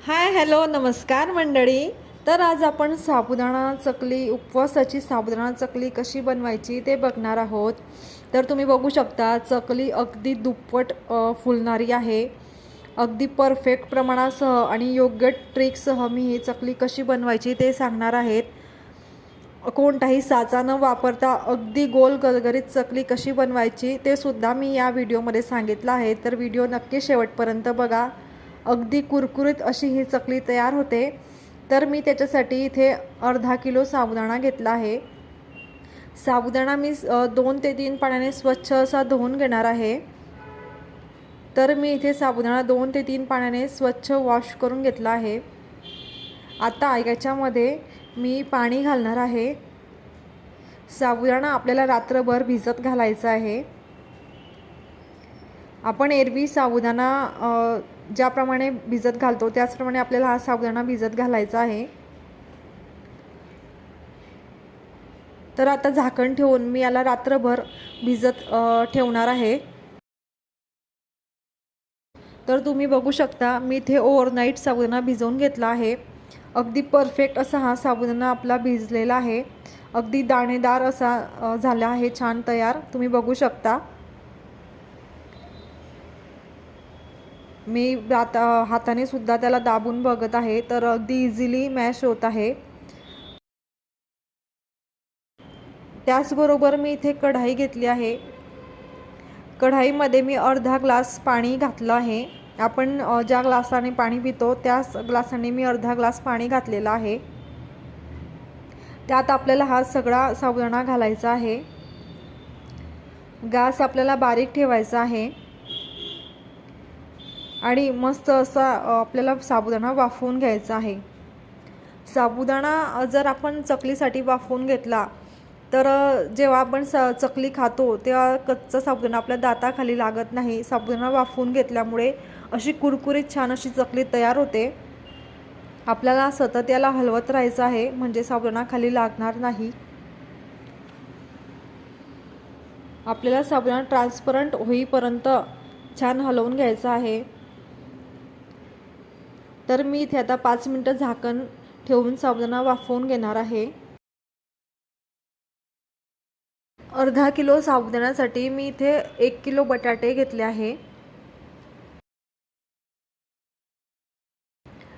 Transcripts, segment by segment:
Hi hello नमस्कार मंडळी. तर आज आपण साबुदाणा चकली, उपवासाची साबुदाणा चकली कशी बनवायची ते बघणार आहोत. तर तुम्ही बघू शकता चकली अगदी दुप्पट फुलणारी आहे. अगदी परफेक्ट प्रमाणासह आणि योग्य ट्रिकसह मी ही चकली कशी बनवायची ते सांगणार आहेत. कोणताही साचा न वापरता अगदी गोल गरगरीत चकली कशी बनवायची ते सुद्धा मी या व्हिडिओमध्ये सांगितलं आहे. तर व्हिडिओ नक्की शेवटपर्यंत बघा. अगदी कुरकुरीत अशी ही चकली तयार होते. तर मी त्याच्यासाठी इथे अर्धा किलो साबुदाणा घेतला आहे. साबुदाणा मी 2 ते 3 पाण्याने स्वच्छ असा धुवून घेणार आहे. तर मी इथे साबुदाणा 2 ते 3 पाण्याने स्वच्छ वॉश करून घेतला आहे. आता याच्यामध्ये मी पाणी घालणार आहे. साबुदाणा आपल्याला रात्रभर भिजत घालायचा आहे. आपण एरवी साबुदाणा ज्याप्रमाणे भिजत घालतो त्याचप्रमाणे आपल्याला हा साबुदाणा भिजत घालायचा आहे. तर आता झाकण ठेवून मी याला रात्रभर भिजत ठेवणार आहे. तर तुम्ही बघू शकता मी इथे ओव्हरनाईट साबुदाणा भिजवून घेतला आहे. अगदी परफेक्ट असा हा साबुदाणा आपला भिजलेला आहे. अगदी दाणेदार असा झाला आहे, छान तयार. तुम्ही बघू शकता. मी आता हाताने सुद्धा त्याला दाबून बघत आहे, तर अगदी इझिली मॅश होत आहे. त्याचबरोबर मी इथे कढाई घेतली आहे. कढाईमध्ये मी अर्धा ग्लास पाणी घातलं आहे. आपण ज्या ग्लासाने पाणी पितो त्याच ग्लासाने मी अर्धा ग्लास पाणी घातलेलं आहे. त्यात आपल्याला हा सगळा साबुदाणा घालायचा आहे. गॅस आपल्याला बारीक ठेवायचा आहे आणि मस्त असा आपल्याला साबुदाणा वाफवून घ्यायचा आहे. साबुदाणा जर आपण चकलीसाठी वाफवून घेतला तर जेव्हा आपण चकली खातो तेव्हा कच्चा साबुदाणा आपल्या दाताखाली लागत नाही. साबुदाणा वाफवून घेतल्यामुळे अशी कुरकुरीत छान अशी चकली तयार होते. आपल्याला सतत याला हलवत राहायचं आहे म्हणजे साबुदाणा खाली लागणार नाही. आपल्याला साबुदाणा ट्रान्सपरंट होईपर्यंत छान हलवून घ्यायचं आहे. तर मी इथे आता 5 मिनिटं झाकण ठेवून साबुदाणा वाफवून घेणार आहे. अर्धा किलो साबुदाण्यासाठी मी इथे 1 किलो बटाटे घेतले आहे.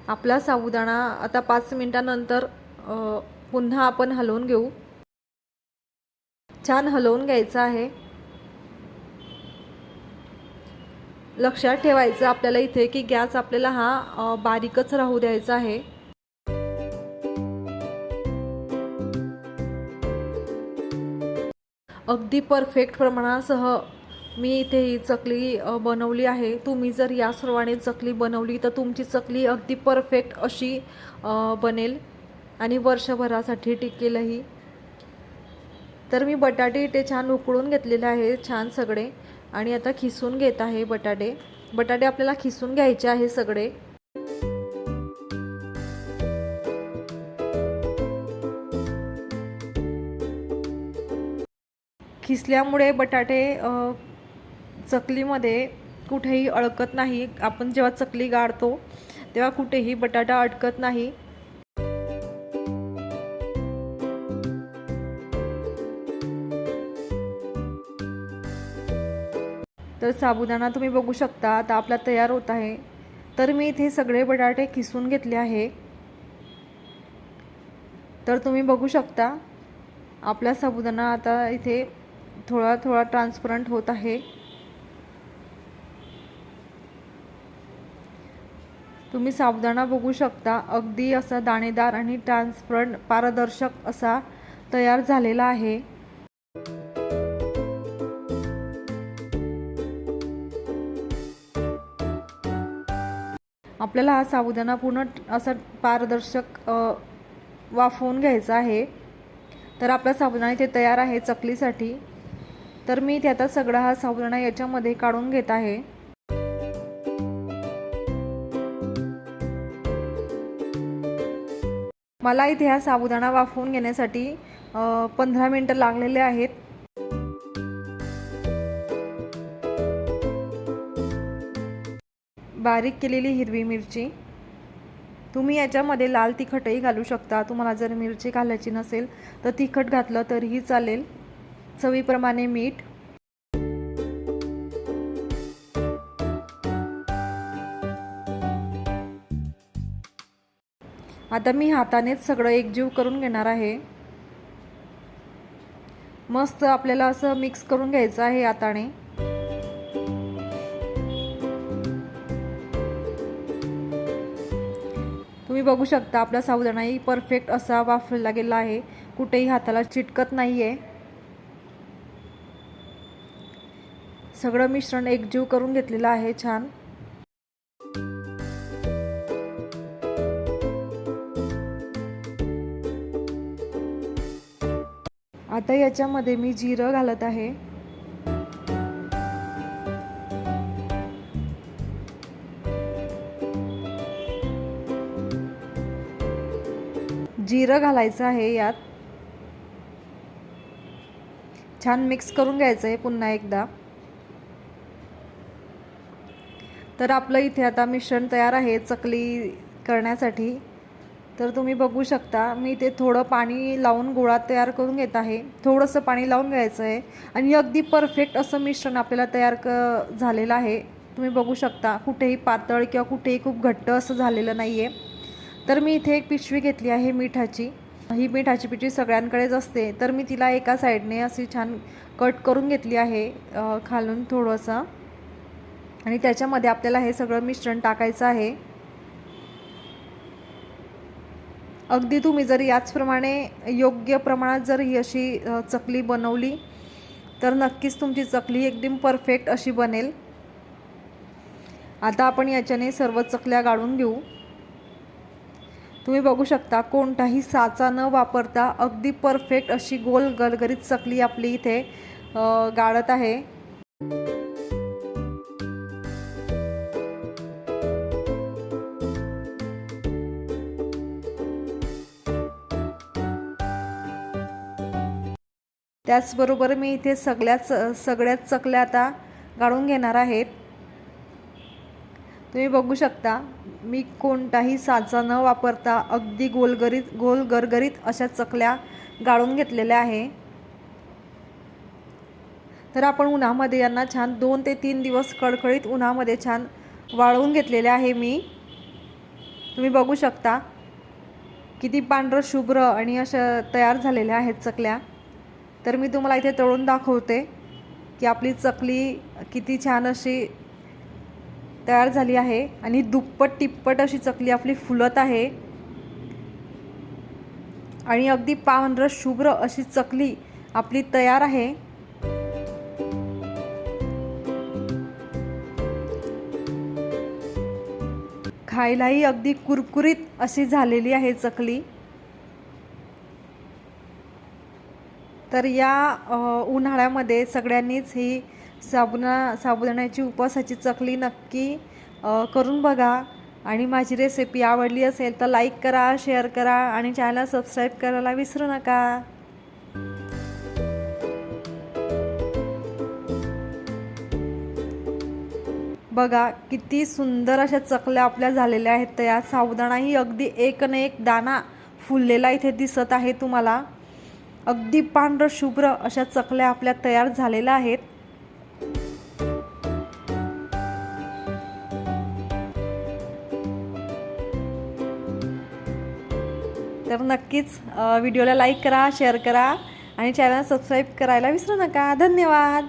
आपला साबुदाणा आता 5 मिनिटानंतर पुन्हा आपण हलवून घेऊ. छान हलवून घ्यायचं आहे. लक्षात ठेवायचं आपल्याला इथे की गॅस आपल्याला हा बारीकच राहू द्यायचा आहे. अगदी परफेक्ट प्रमाणासह मी इथे ही चकली बनवली आहे. तुम्ही जर या सर्वाने चकली बनवली तर तुमची चकली अगदी परफेक्ट अशी बनेल आणि वर्षभरासाठी टिकेलही. तर मी बटाटे इथे छान उकळून घेतलेले आहे छान सगळे आणि आता खिसून घेत आहे बटाटे आपल्याला खिसून घ्यायचे आहे सगळे. खिसल्यामुळे बटाटे चकलीमध्ये कुठेही अडकत नाही. आपण जेव्हा चकली गाळतो तेव्हा कुठेही बटाटा अडकत नाही. तर साबुदाणा तुम्ही बघू शकता आता आपला तयार होत आहे. तर मी इथे सगळे बटाटे खिसून घेतले आहे. तर तुम्ही बघू शकता आपला साबुदाणा आता इथे थोडा थोडा ट्रान्सपरंट होत आहे. तुम्ही साबुदाणा बघू शकता अगदी असा दाणेदार आणि ट्रान्सपरंट पारदर्शक असा तयार झालेला आहे. आपल्याला हा साबुदाणा पूर्ण असा पारदर्शक वाफवून घ्यायचा आहे. तर आपला साबुदाणा इथे तयार आहे चकलीसाठी. तर मी इथे आता सगळा हा साबुदाणा याच्यामध्ये काढून घेत आहे. मला इथे हा साबुदाणा वाफवून घेण्यासाठी 15 मिनिटं लागलेले आहेत. बारीक केलेली हिरवी मिरची, तुम्ही याच्यामध्ये लाल तिखटही घालू शकता, तुम्हाला जर मिरची घालायची नसेल तर तिखट घातलं तरीही चालेल. चवीप्रमाणे मीठ. आता मी हातानेच सगळं एकजीव करून घेणार आहे. मस्त आपल्याला असं मिक्स करून घ्यायचं आहे हाताने. तुम्ही बघू शकता आपला साबुदाणाही परफेक्ट असा वाफरला गेला आहे, कुठेही हाताला चिटकत नाहीये. सगळं मिश्रण एकजीव करून घेतलेलं आहे छान. आता याच्यामध्ये मी जिरं घालत आहे. जिरं घालायचं आहे यात. छान मिक्स करून घ्यायचं आहे पुन्हा एकदा. तर आपलं इथे आता मिश्रण तयार आहे चकली करण्यासाठी. तर तुम्ही बघू शकता मी इथे थोडं पाणी लावून गोळा तयार करून घेत आहे. थोडंसं पाणी लावून घ्यायचं आहे आणि अगदी परफेक्ट असं मिश्रण आपल्याला तयार झालेलं आहे. तुम्ही बघू शकता कुठेही पातळ किंवा कुठेही खूप घट्ट असं झालेलं नाही आहे. तर मी इथे एक पिशवी घेतली आहे मिठाची. ही मिठाची पिशवी सगळ्यांकडेच असते, तर मी तिला एका साईडने अशी छान कट करून घेतली आहे खालून थोडंसं. आणि त्याच्यामध्ये आपल्याला हे सगळं मिश्रण टाकायचं आहे. अगदी तुम्ही जर याचप्रमाणे योग्य प्रमाणात जर ही अशी चकली बनवली तर नक्कीच तुमची चकली एकदम परफेक्ट अशी बनेल. आता आपण याच्याने सर्व चकल्या गाळून घेऊ. तुम्ही बघू शकता कोणताही साचा न वापरता अगदी परफेक्ट अशी गोल गरगरीत चकली आपली इथे गाळत आहे. त्याचबरोबर मी इथे सगळ्याच चकल्या आता गाळून घेणार आहेत. तुम्ही बघू शकता मी कोणताही साचा न वापरता अगदी गोल गरगरीत अशा चकल्या गाळून घेतलेल्या आहे. तर आपण उन्हामध्ये यांना छान 2 ते 3 दिवस कडकडीत उन्हामध्ये छान वाळवून घेतलेले आहे मी. तुम्ही बघू शकता किती पांढरं शुभ्र आणि अशा तयार झालेल्या आहेत चकल्या. तर मी तुम्हाला इथे तळून दाखवते की आपली चकली किती छान अशी तयार झाली आहे आणि दुप्पट तिप्पट अशी चकली आपली फुलत आहे आणि अगदी पांढरं शुभ्र अशी चकली आपली तयार आहे. खायलाही अगदी कुरकुरीत अशी झालेली आहे चकली. तर या उन्हाळ्यामध्ये सगळ्यांनीच ही साबुदाण्याची उपवासाची चकली नक्की करून बघा. आणि माझी रेसिपी आवडली असेल तर लाईक करा, शेअर करा आणि चॅनल सबस्क्राईब करायला विसरू नका. बघा किती सुंदर अशा चकल्या आपल्या झालेल्या आहेत तयार. साबुदाणाही अगदी एक न एक दाणा फुललेला इथे दिसत आहे तुम्हाला. अगदी पांढरं शुभ्र अशा चकल्या आपल्या तयार झालेल्या आहेत. तर नक्कीच व्हिडिओला लाईक करा, शेअर करा आणि चॅनल सबस्क्राईब करायला विसरू नका. धन्यवाद.